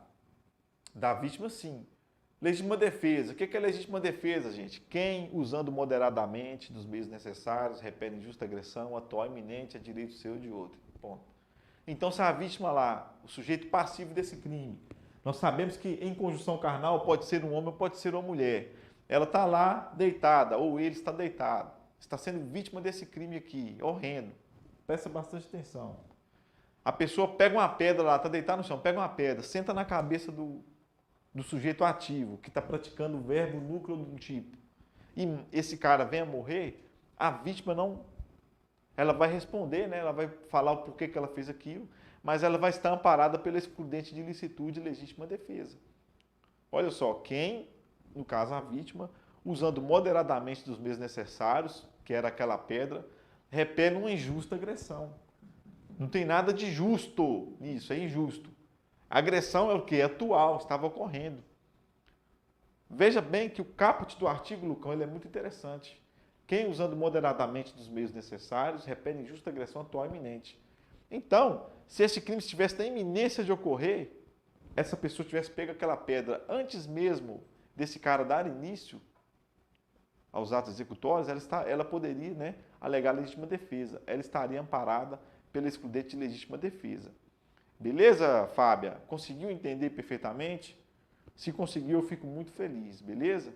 vítima, sim. Legítima defesa. O que é legítima defesa, gente? Quem, usando moderadamente dos meios necessários, repele injusta agressão, atual iminente a direito seu ou de outro. Ponto. Então, se a vítima lá, o sujeito passivo desse crime, nós sabemos que em conjunção carnal pode ser um homem ou pode ser uma mulher. Ela está lá deitada, ou ele está deitado. Está sendo vítima desse crime aqui, horrendo. Presta bastante atenção. A pessoa pega uma pedra lá, está deitada no chão, pega uma pedra, senta na cabeça do sujeito ativo, que está praticando o verbo núcleo de um tipo, e esse cara vem a morrer, a vítima não... Ela vai responder, né? Ela vai falar o porquê que ela fez aquilo, mas ela vai estar amparada pela excludente de ilicitude e legítima defesa. Olha só, quem, no caso a vítima, usando moderadamente dos meios necessários, que era aquela pedra, repele uma injusta agressão. Não tem nada de justo nisso, é injusto. A agressão é o quê? É atual, estava ocorrendo. Veja bem que o caput do artigo, Lucão, ele é muito interessante. Quem, usando moderadamente dos meios necessários, repele injusta agressão atual e iminente. Então, se esse crime estivesse na iminência de ocorrer, essa pessoa tivesse pego aquela pedra antes mesmo desse cara dar início aos atos executórios, ela poderia, né, alegar legítima defesa. Ela estaria amparada pela excludente de legítima defesa. Beleza, Fábia? Conseguiu entender perfeitamente? Se conseguiu, eu fico muito feliz, beleza?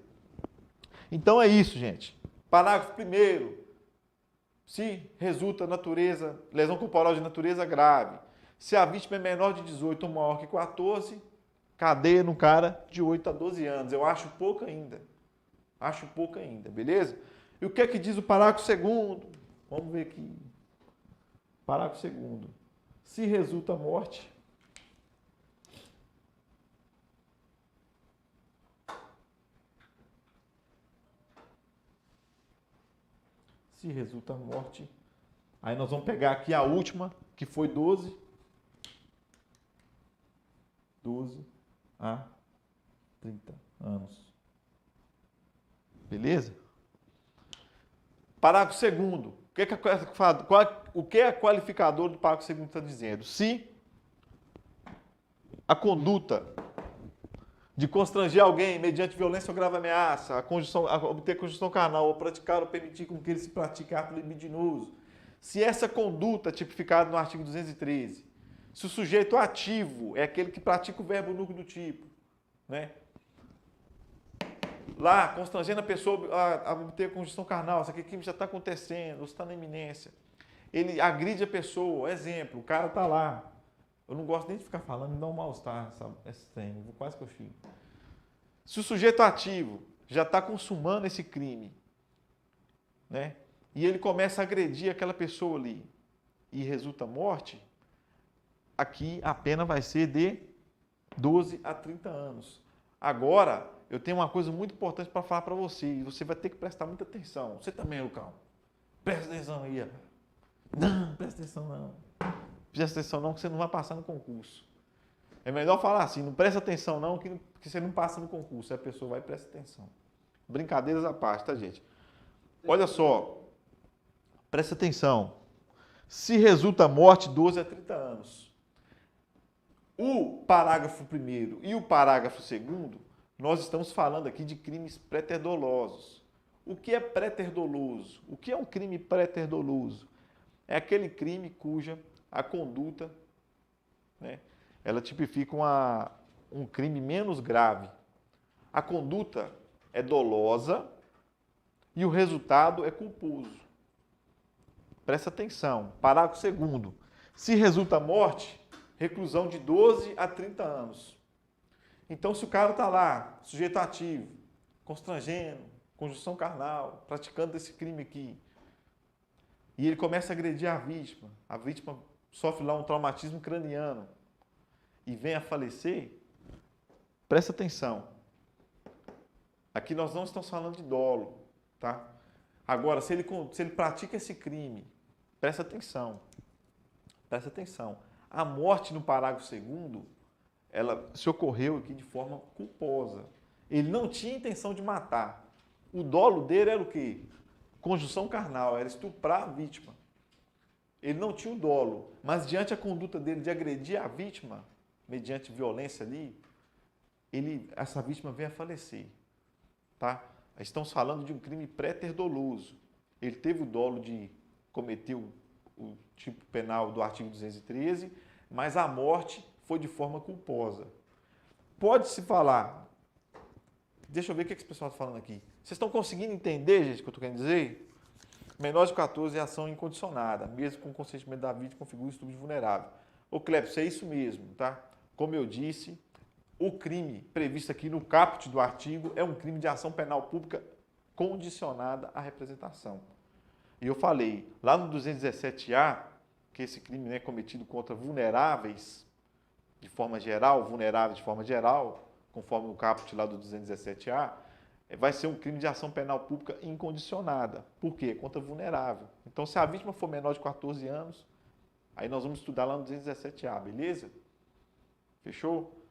Então é isso, gente. Parágrafo 1º. Se resulta lesão corporal de natureza grave. Se a vítima é menor de 18 ou maior que 14, cadeia no cara de 8 a 12 anos. Eu acho pouco ainda. Acho pouco ainda, beleza? E o que é que diz o parágrafo 2º? Vamos ver aqui. Parágrafo 2º. Se resulta morte, aí nós vamos pegar aqui a última, que foi 12 a 30 anos. Beleza? Parágrafo 2º. O que é qualificador do parágrafo 2º está dizendo? Se a conduta de constranger alguém mediante violência ou grave ameaça, a obter conjunção carnal, ou praticar ou permitir com que ele se pratique ato libidinoso, se essa conduta é tipificada no artigo 213, se o sujeito ativo é aquele que pratica o verbo núcleo do tipo, né? Lá, constrangendo a pessoa a obter conjunção carnal, isso aqui crime já está acontecendo, ou está na iminência. Ele agride a pessoa, exemplo, o cara está lá. Eu não gosto nem de ficar falando, me dá um mal-estar, esse trem, quase que eu fico. Se o sujeito ativo já está consumando esse crime, né? E ele começa a agredir aquela pessoa ali e resulta morte, aqui a pena vai ser de 12 a 30 anos. Agora, eu tenho uma coisa muito importante para falar para você, e você vai ter que prestar muita atenção. Você também, Lucão. Presta atenção aí. Não, presta atenção não. Presta atenção não, que você não vai passar no concurso. É melhor falar assim, não presta atenção não, que você não passa no concurso. Aí a pessoa vai e presta atenção. Brincadeiras à parte, tá, gente? Olha só, presta atenção. Se resulta morte, 12 a 30 anos. O parágrafo 1º e o parágrafo 2º, nós estamos falando aqui de crimes préter-dolosos. O que é préter-doloso? O que é um crime préter-doloso? É aquele crime cuja a conduta, né, ela tipifica um crime menos grave. A conduta é dolosa e o resultado é culposo. Presta atenção. Parágrafo 2º. Se resulta morte, reclusão de 12 a 30 anos. Então, se o cara está lá, sujeito ativo, constrangendo, conjunção carnal, praticando esse crime aqui, e ele começa a agredir a vítima sofre lá um traumatismo craniano e vem a falecer, presta atenção. Aqui nós não estamos falando de dolo, tá? Agora, se ele pratica esse crime, presta atenção. Presta atenção. A morte no parágrafo 2º, ela se ocorreu aqui de forma culposa. Ele não tinha intenção de matar. O dolo dele era o quê? Conjunção carnal, era estuprar a vítima. Ele não tinha o dolo, mas diante a conduta dele de agredir a vítima, mediante violência ali, essa vítima vem a falecer. Tá? Estamos falando de um crime préter-doloso. Ele teve o dolo de cometer o tipo penal do artigo 213, mas a morte foi de forma culposa. Pode-se falar... Deixa eu ver o que esse pessoal está falando aqui. Vocês estão conseguindo entender, gente, o que eu estou querendo dizer? Menor de 14 é ação incondicionada, mesmo com o consentimento da vítima, configura estupro vulnerável. Ô, Clepson, é isso mesmo, tá? Como eu disse, o crime previsto aqui no caput do artigo é um crime de ação penal pública condicionada à representação. E eu falei, lá no 217A, que esse crime é cometido contra vulneráveis de forma geral, conforme o caput lá do 217A, vai ser um crime de ação penal pública incondicionada. Por quê? Contra vulnerável. Então, se a vítima for menor de 14 anos, aí nós vamos estudar lá no 217A, beleza? Fechou?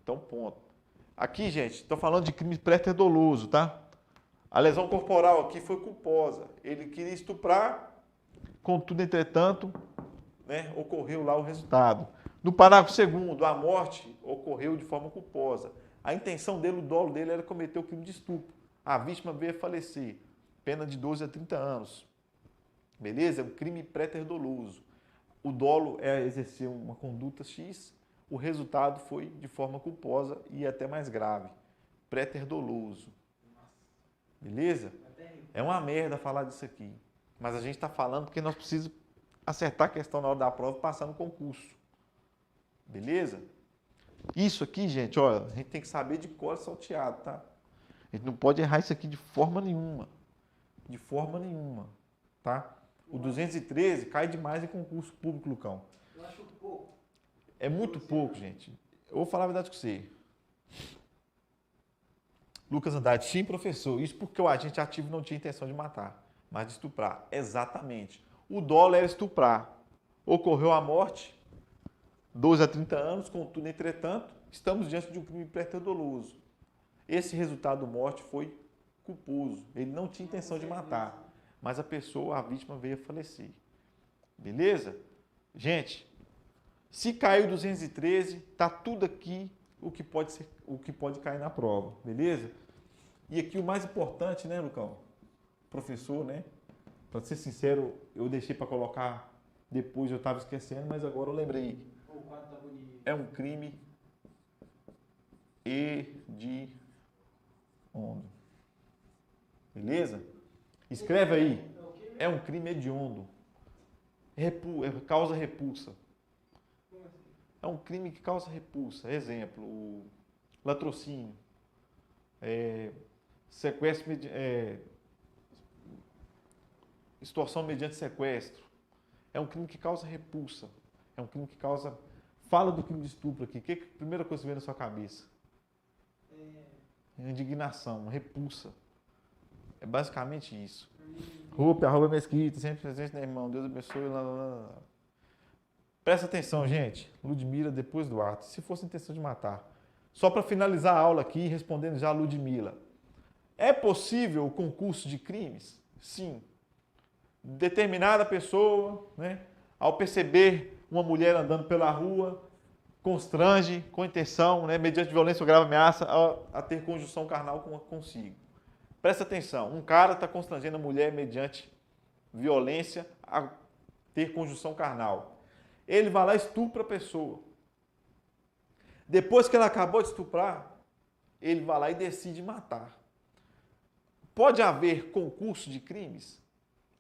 Então, ponto. Aqui, gente, estou falando de crime préter-doloso, tá? A lesão corporal aqui foi culposa. Ele queria estuprar, contudo, entretanto, né, ocorreu lá o resultado. No parágrafo 2º, a morte ocorreu de forma culposa. A intenção dele, o dolo dele era cometer o crime de estupro. A vítima veio a falecer. Pena de 12 a 30 anos. Beleza? É um crime préter-doloso. O dolo é exercer uma conduta X, o resultado foi de forma culposa e até mais grave. Préter-doloso. Beleza? É uma merda falar disso aqui. Mas a gente está falando porque nós precisamos acertar a questão na hora da prova e passar no concurso. Beleza? Isso aqui, gente, olha, a gente tem que saber de cor salteado, tá? A gente não pode errar isso aqui de forma nenhuma. De forma nenhuma, tá? O 213 cai demais em concurso público, Lucão. Eu acho pouco. É muito pouco, gente. Eu vou falar a verdade com você. Lucas Andrade, sim, professor. Isso porque o agente ativo não tinha intenção de matar, mas de estuprar. Exatamente. O dolo era estuprar. Ocorreu a morte, 12 a 30 anos, contudo, entretanto, estamos diante de um crime preterdoloso. Esse resultado da morte foi culposo. Ele não tinha intenção de matar, mas a pessoa, a vítima, veio a falecer. Beleza? Gente, se caiu 213, tá tudo aqui o que pode cair na prova, beleza? E aqui o mais importante, né, Lucão? Professor, né? Para ser sincero, eu deixei para colocar depois, eu estava esquecendo, mas agora eu lembrei. O quadro tá bonito. É um crime hediondo. Beleza? Escreve aí. É um crime hediondo. Causa repulsa. É um crime que causa repulsa. Exemplo, o latrocínio, sequestro, extorsão mediante sequestro. É um crime que causa repulsa. É um crime que causa... Fala do crime de estupro aqui. Que a primeira coisa que vem na sua cabeça? Indignação, repulsa. É basicamente isso. Rupe, @mesquita, sempre presente, né, irmão? Deus abençoe. Lá, lá, lá. Presta atenção, gente. Ludmila, depois do ato. Se fosse intenção de matar. Só para finalizar a aula aqui, respondendo já a Ludmila. É possível o concurso de crimes? Sim. Determinada pessoa, né, ao perceber uma mulher andando pela rua, constrange com intenção, né, mediante violência ou grave ameaça, a ter conjunção carnal consigo. Presta atenção. Um cara está constrangendo a mulher mediante violência a ter conjunção carnal. Ele vai lá e estupra a pessoa. Depois que ela acabou de estuprar, ele vai lá e decide matar. Pode haver concurso de crimes?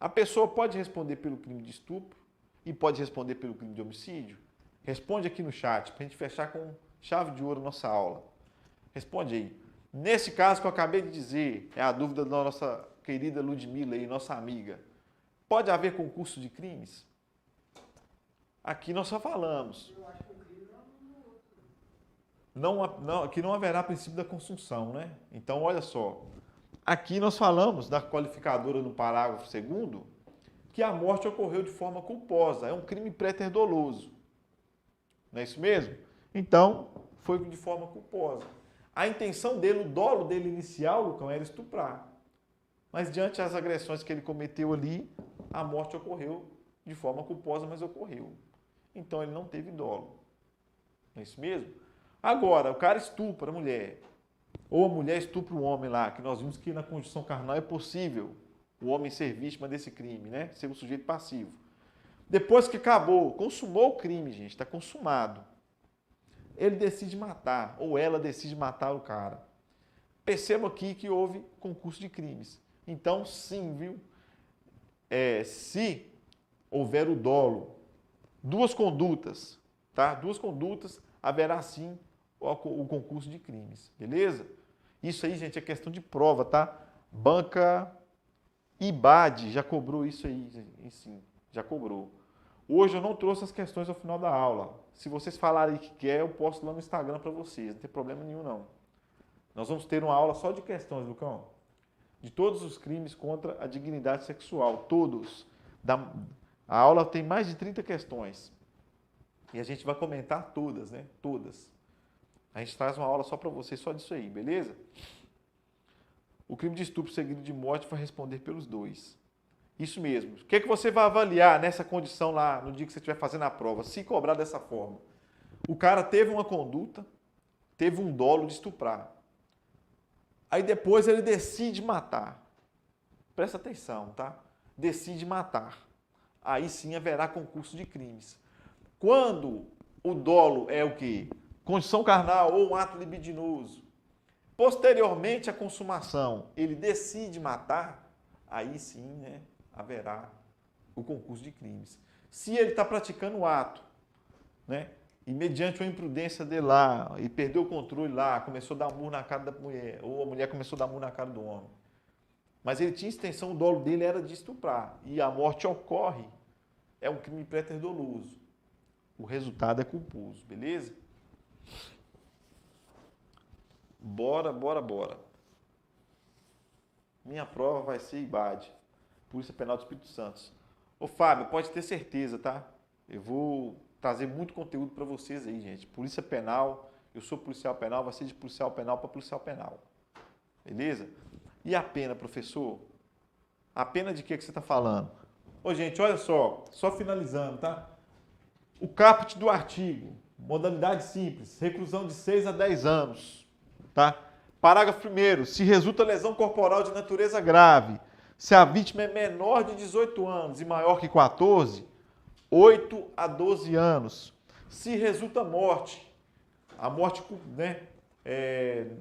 A pessoa pode responder pelo crime de estupro e pode responder pelo crime de homicídio? Responde aqui no chat, para a gente fechar com chave de ouro a nossa aula. Responde aí. Nesse caso que eu acabei de dizer, é a dúvida da nossa querida Ludmila aí, nossa amiga. Pode haver concurso de crimes? Aqui nós só falamos. Eu acho que o crime Aqui não haverá princípio da consunção, né? Então, olha só. Aqui nós falamos da qualificadora no parágrafo 2º que a morte ocorreu de forma culposa. É um crime preterdoloso. Não é isso mesmo? Então, foi de forma culposa. A intenção dele, o dolo dele inicial, Lucão, era estuprar. Mas diante das agressões que ele cometeu ali, a morte ocorreu de forma culposa, mas ocorreu. Então, ele não teve dolo. Não é isso mesmo? Agora, o cara estupra a mulher. Ou a mulher estupra o homem lá, que nós vimos que na conjunção carnal é possível o homem ser vítima desse crime, né? Ser um sujeito passivo. Depois que acabou, consumou o crime, gente, está consumado. Ele decide matar, ou ela decide matar o cara. Perceba aqui que houve concurso de crimes. Então, sim, viu? Se houver o dolo, duas condutas, tá? Duas condutas, haverá sim o concurso de crimes, beleza? Isso aí, gente, é questão de prova, tá? Banca IBAD já cobrou isso aí, sim, já cobrou. Hoje eu não trouxe as questões ao final da aula. Se vocês falarem que quer, eu posto lá no Instagram para vocês, não tem problema nenhum não. Nós vamos ter uma aula só de questões, Lucão, de todos os crimes contra a dignidade sexual, todos. A aula tem mais de 30 questões. E a gente vai comentar todas, né? Todas. A gente traz uma aula só para vocês, só disso aí, beleza? O crime de estupro seguido de morte vai responder pelos dois. Isso mesmo. O que é que você vai avaliar nessa condição lá, no dia que você estiver fazendo a prova, se cobrar dessa forma? O cara teve uma conduta, teve um dolo de estuprar. Aí depois ele decide matar. Presta atenção, tá? Decide matar. Aí sim haverá concurso de crimes. Quando o dolo é o quê? Condição carnal ou um ato libidinoso. Posteriormente à consumação, ele decide matar, aí sim, né? haverá o concurso de crimes. Se ele está praticando o ato, né, e mediante uma imprudência dele lá, e perdeu o controle lá, começou a dar murro na cara da mulher, ou a mulher começou a dar murro na cara do homem, mas ele tinha intenção, o dolo dele era de estuprar, e a morte ocorre, é um crime préter-doloso. O resultado é culposo, beleza? Bora. Minha prova vai ser IBAD, Polícia Penal do Espírito Santo. Ô Fábio, pode ter certeza, tá? Eu vou trazer muito conteúdo para vocês aí, gente. Polícia Penal, eu sou policial penal, vai ser de policial penal para policial penal. Beleza? E a pena, professor? A pena de que você está falando? Ô, gente, olha só finalizando, tá? O caput do artigo, modalidade simples, reclusão de 6 a 10 anos, tá? Parágrafo 1º, se resulta lesão corporal de natureza grave, se a vítima é menor de 18 anos e maior que 14, 8 a 12 anos. Se resulta morte, a morte, né,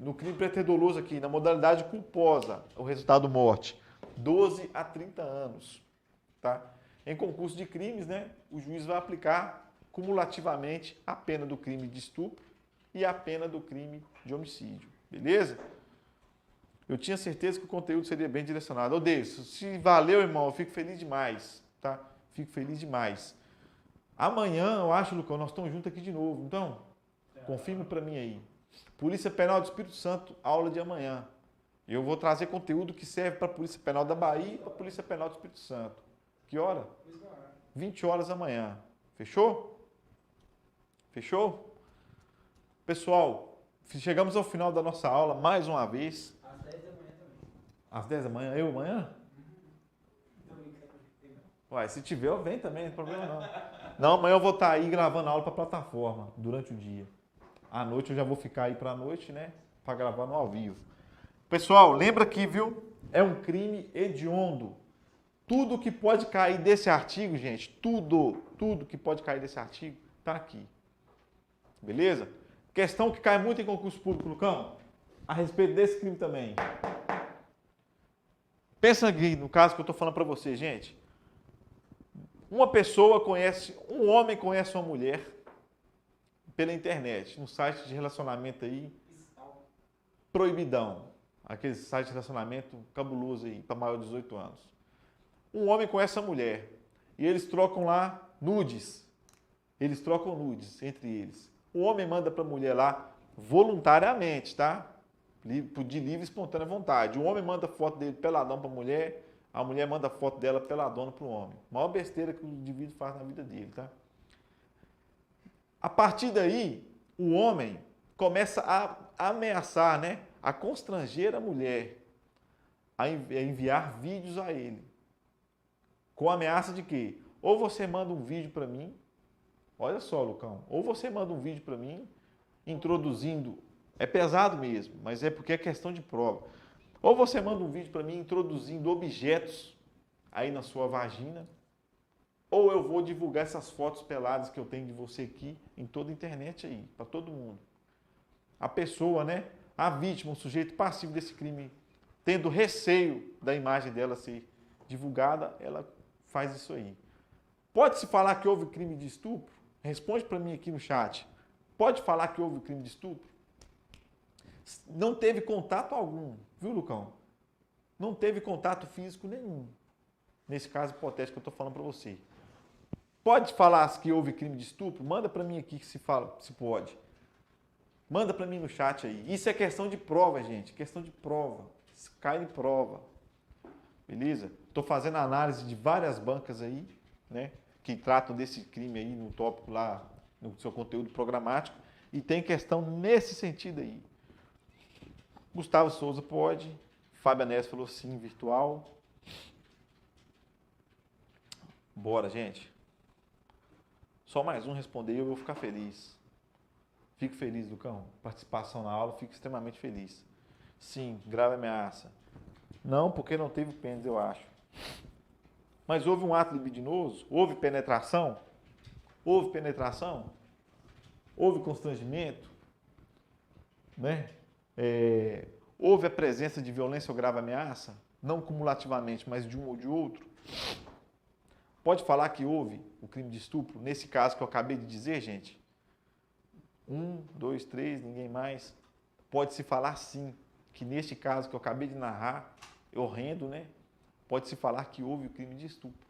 no crime préter-doloso aqui, na modalidade culposa, o resultado morte, 12 a 30 anos, tá? Em concurso de crimes, né, o juiz vai aplicar cumulativamente a pena do crime de estupro e a pena do crime de homicídio, beleza? Eu tinha certeza que o conteúdo seria bem direcionado. Ô, Deus, se valeu, irmão, eu fico feliz demais, tá? Fico feliz demais. Amanhã, eu acho, Lucão, nós estamos juntos aqui de novo. Então, confirme para mim aí. Polícia Penal do Espírito Santo, aula de amanhã. Eu vou trazer conteúdo que serve para a Polícia Penal da Bahia e para a Polícia Penal do Espírito Santo. Que hora? 20 horas amanhã. Fechou? Fechou? Pessoal, chegamos ao final da nossa aula mais uma vez. Às 10 da manhã também. Às 10 da manhã? Eu amanhã? Uai, se tiver, eu venho também, não tem problema não. Não, amanhã eu vou estar aí gravando aula para a plataforma durante o dia. À noite eu já vou ficar aí para a noite, né? Para gravar no ao vivo. Pessoal, lembra que, viu? É um crime hediondo. Tudo que pode cair desse artigo, gente, tudo que pode cair desse artigo, tá aqui. Beleza? Questão que cai muito em concurso público, Lucão, a respeito desse crime também. Pensa aqui no caso que eu estou falando para você, gente. Um homem conhece uma mulher pela internet, num site de relacionamento aí, proibidão. Aquele site de relacionamento cabuloso aí, para maior de 18 anos. Um homem conhece a mulher e eles trocam lá nudes. Eles trocam nudes entre eles. O homem manda para a mulher lá voluntariamente, tá? De livre e espontânea vontade. O homem manda foto dele peladão para a mulher manda foto dela peladona para o homem. A maior besteira que o indivíduo faz na vida dele, tá? A partir daí, o homem começa a ameaçar, né? A constranger a mulher a enviar vídeos a ele. Com a ameaça de quê? Ou você manda um vídeo para mim, olha só, Lucão, ou você manda um vídeo para mim introduzindo, é pesado mesmo, mas é porque é questão de prova. Ou você manda um vídeo para mim introduzindo objetos aí na sua vagina, ou eu vou divulgar essas fotos peladas que eu tenho de você aqui em toda a internet aí, para todo mundo. A pessoa, né, a vítima, o sujeito passivo desse crime, tendo receio da imagem dela ser divulgada, ela faz isso aí. Pode-se falar que houve crime de estupro? Responde para mim aqui no chat. Pode falar que houve crime de estupro? Não teve contato algum, viu, Lucão? Não teve contato físico nenhum. Nesse caso hipotético que eu estou falando para você. Pode falar que houve crime de estupro? Manda para mim aqui que se fala, se pode. Manda para mim no chat aí. Isso é questão de prova, gente. Questão de prova. Isso cai em prova. Beleza? Estou fazendo análise de várias bancas aí, né? Que tratam desse crime aí no tópico lá, no seu conteúdo programático. E tem questão nesse sentido aí. Gustavo Souza pode. Fábio Anés falou sim, virtual. Bora, gente. Só mais um responder e eu vou ficar feliz. Fico feliz, Lucão. Participação na aula, fico extremamente feliz. Sim, grave ameaça. Não, porque não teve pênis, eu acho. Mas houve um ato libidinoso? Houve penetração? Houve penetração? Houve constrangimento? Né? Houve a presença de violência ou grave ameaça? Não cumulativamente, mas de um ou de outro? Pode falar que houve o crime de estupro, nesse caso que eu acabei de dizer, gente? 1, 2, 3, ninguém mais. Pode-se falar sim, que neste caso que eu acabei de narrar, é horrendo, né? Pode-se falar que houve o crime de estupro.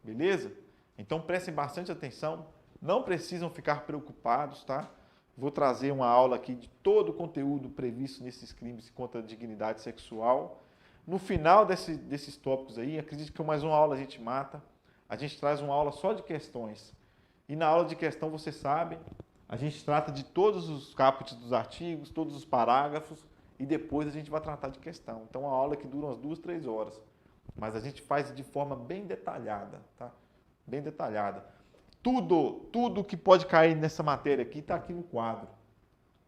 Beleza? Então prestem bastante atenção, não precisam ficar preocupados, tá? Vou trazer uma aula aqui de todo o conteúdo previsto nesses crimes contra a dignidade sexual. No final desses tópicos aí, acredito que mais uma aula a gente mata. A gente traz uma aula só de questões. E na aula de questão, você sabe, a gente trata de todos os caput dos artigos, todos os parágrafos, e depois a gente vai tratar de questão. Então, uma aula que dura umas 2, 3 horas. Mas a gente faz de forma bem detalhada, tá? Bem detalhada. Tudo que pode cair nessa matéria aqui está aqui no quadro.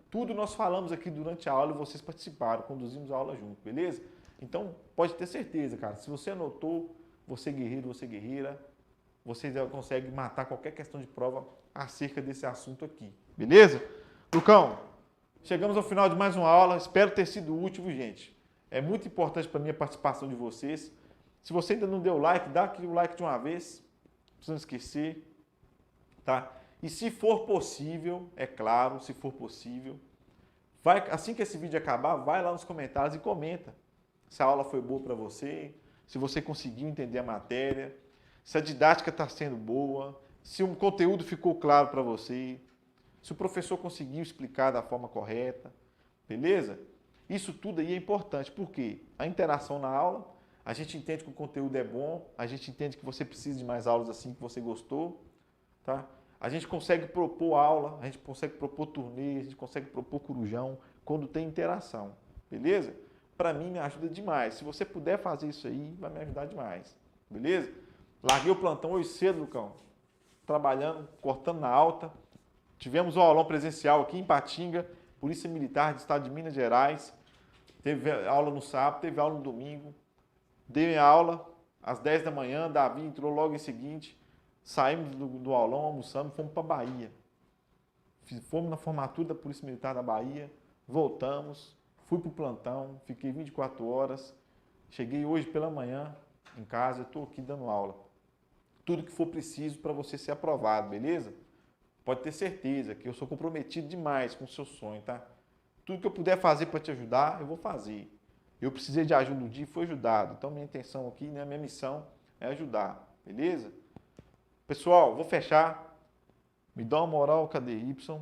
Tudo nós falamos aqui durante a aula e vocês participaram, conduzimos a aula junto, beleza? Então, pode ter certeza, cara, se você anotou, você guerreiro, você guerreira, você já consegue matar qualquer questão de prova acerca desse assunto aqui, beleza? Lucão, chegamos ao final de mais uma aula, espero ter sido útil, gente. É muito importante para mim a participação de vocês. Se você ainda não deu like, dá aqui o like de uma vez, não precisa esquecer, tá? E se for possível, é claro, se for possível, assim que esse vídeo acabar, vai lá nos comentários e comenta se a aula foi boa para você, se você conseguiu entender a matéria, se a didática está sendo boa, se o conteúdo ficou claro para você, se o professor conseguiu explicar da forma correta, beleza? Isso tudo aí é importante, porque a interação na aula, a gente entende que o conteúdo é bom, a gente entende que você precisa de mais aulas assim que você gostou, tá? A gente consegue propor aula, a gente consegue propor turnê, a gente consegue propor corujão quando tem interação, beleza? Para mim, me ajuda demais. Se você puder fazer isso aí, vai me ajudar demais, beleza? Larguei o plantão hoje cedo, Lucão, trabalhando, cortando na alta. Tivemos um aulão presencial aqui em Patinga, Polícia Militar do Estado de Minas Gerais. Teve aula no sábado, teve aula no domingo. Dei aula às 10 da manhã, Davi entrou logo em seguinte. Saímos do aulão, almoçamos, fomos para a Bahia. Fomos na formatura da Polícia Militar da Bahia, voltamos, fui para o plantão, fiquei 24 horas. Cheguei hoje pela manhã em casa, estou aqui dando aula. Tudo que for preciso para você ser aprovado, beleza? Pode ter certeza que eu sou comprometido demais com o seu sonho, tá? Tudo que eu puder fazer para te ajudar, eu vou fazer. Eu precisei de ajuda um dia e fui ajudado. Então, minha intenção aqui, né, minha missão é ajudar, beleza? Pessoal, vou fechar. Me dá uma moral, cadê Y?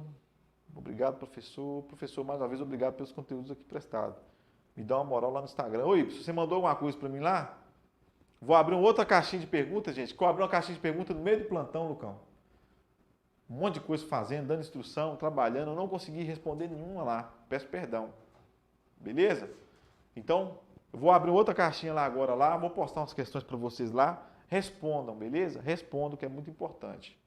Obrigado, professor. Professor, mais uma vez, obrigado pelos conteúdos aqui prestados. Me dá uma moral lá no Instagram. Ô, Y, você mandou alguma coisa para mim lá? Vou abrir uma outra caixinha de perguntas, gente. Que eu abri uma caixinha de perguntas no meio do plantão, Lucão. Um monte de coisa fazendo, dando instrução, trabalhando. Eu não consegui responder nenhuma lá. Peço perdão. Beleza? Então, eu vou abrir outra caixinha lá agora, lá. Vou postar umas questões para vocês lá. Respondam, beleza? Respondam, que é muito importante.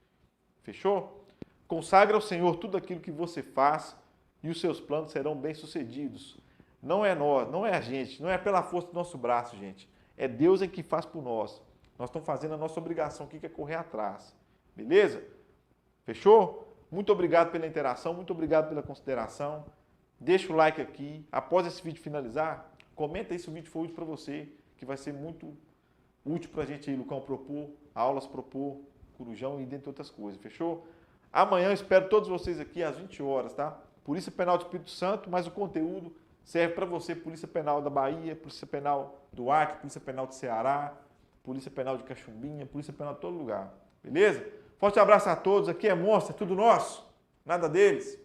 Fechou? Consagre ao Senhor tudo aquilo que você faz e os seus planos serão bem-sucedidos. Não é nós, não é a gente, não é pela força do nosso braço, gente. É Deus que faz por nós. Nós estamos fazendo a nossa obrigação aqui, que é correr atrás. Beleza? Fechou? Muito obrigado pela interação, muito obrigado pela consideração. Deixa o like aqui. Após esse vídeo finalizar, comenta aí se o vídeo for útil para você, que vai ser muito útil para a gente aí, Lucão, propor aulas, propor corujão e dentre outras coisas. Fechou? Amanhã eu espero todos vocês aqui às 20 horas, tá? Polícia Penal do Espírito Santo, mas o conteúdo serve para você, Polícia Penal da Bahia, Polícia Penal do Acre, Polícia Penal do Ceará, Polícia Penal de Caxumbinha, Polícia Penal de todo lugar. Beleza? Forte abraço a todos. Aqui é Monstro, é tudo nosso. Nada deles.